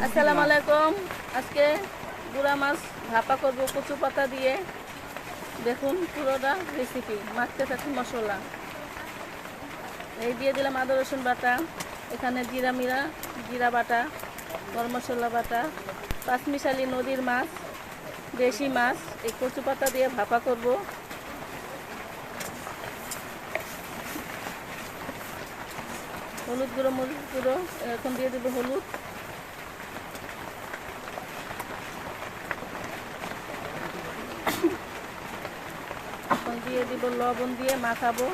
আসসালামু আলাইকুম। আজকে গুড়া মাছ ভাপা করব কচু পাতা দিয়ে। দেখুন পুরোটা রেসিপি। মাখতে থাকি মশলা, এই দিয়ে দিলাম আদা রসুন বাটা, এখানে জিরা বাটা, গরম মশলা বাটা, পাঁচমিশালি নদীর মাছ, দেশি মাছ এই কচু পাতা দিয়ে ভাপা করব। হলুদ গুঁড়ো, মরিচ গুঁড়ো, এখন দিয়ে দেবো হলুদ, এখন দিয়ে দিব লবণ, দিয়ে মাখাবো।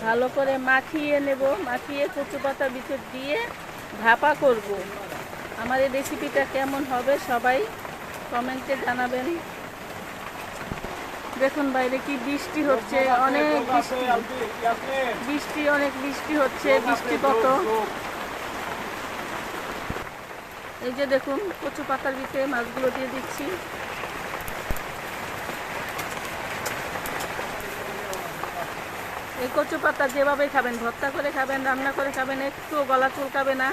ভালো করে মাখিয়ে নেব, মাখিয়ে কচু পাতার ভিতর দিয়ে ভাপা করব। আমার এই রেসিপিটা কেমন হবে সবাই কমেন্টে জানাবেন। দেখুন বাইরে কি বৃষ্টি হচ্ছে, অনেক বৃষ্টি হচ্ছে, বৃষ্টি কত। এই যে দেখুন কচু পাতার ভিতরে মাছগুলো দিয়ে দিচ্ছি। এই কচু পাতা যেভাবে খাবেন, ভর্তা করে খাবেন, রান্না করে খাবেন, একটু গলা চুলকাবে না।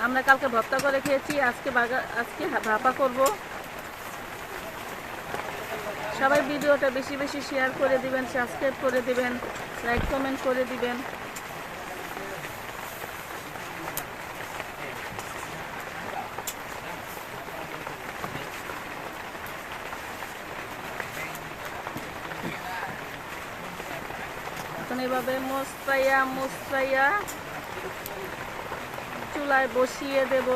আমরা কালকে ভর্তা করে খেয়েছি, আজকে ভাপা করব। সবাই ভিডিওটা বেশি বেশি শেয়ার করে দিবেন, সাবস্ক্রাইব করে দিবেন, লাইক কমেন্ট করে দিবেন। এখন এভাবে মোস্তাইয়া চুলায় বসিয়ে দেব।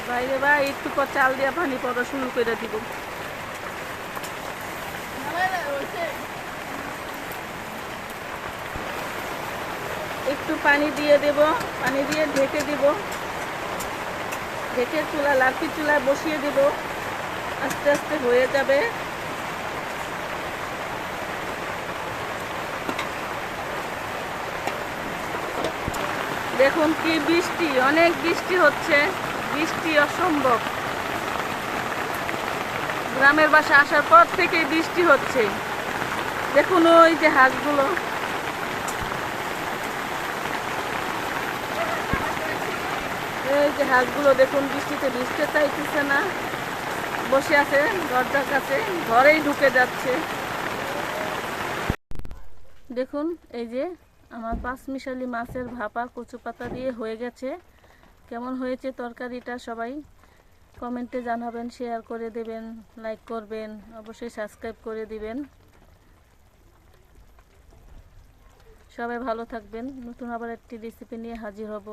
বাইরে বা একটু পর চাল দিয়া পানি পড়া শুরু করে দিব। একটু পানি দিয়ে দেব, পানি দিয়ে ঢেকে দিব, ঢেকে লাঠি চুলায় বসিয়ে দেব। আস্তে আস্তে হয়ে যাবে। দেখুন কি বৃষ্টি, অনেক বৃষ্টি হচ্ছে, বৃষ্টি অসম্ভব। গ্রামের বাসা আসার পর থেকে বৃষ্টি হচ্ছে। দেখুন ওই যে হাঁসগুলো, এই যে হাঁসগুলো দেখুন বৃষ্টিতে ভিজতে চাইতেছে না, বসে আছে দরজার কাছে, ঘরেই ঢুকে যাচ্ছে। দেখুন এই যে আমার পাঁচমিশালি মাছের ভাপা কচু পাতা দিয়ে হয়ে গেছে। কেমন হয়েছে তরকারিটা সবাই কমেন্টে জানাবেন, শেয়ার করে দেবেন, লাইক করবেন, অবশ্যই সাবস্ক্রাইব করে দিবেন। সবাই ভালো থাকবেন। নতুন আবার একটি রেসিপি নিয়ে হাজির হব।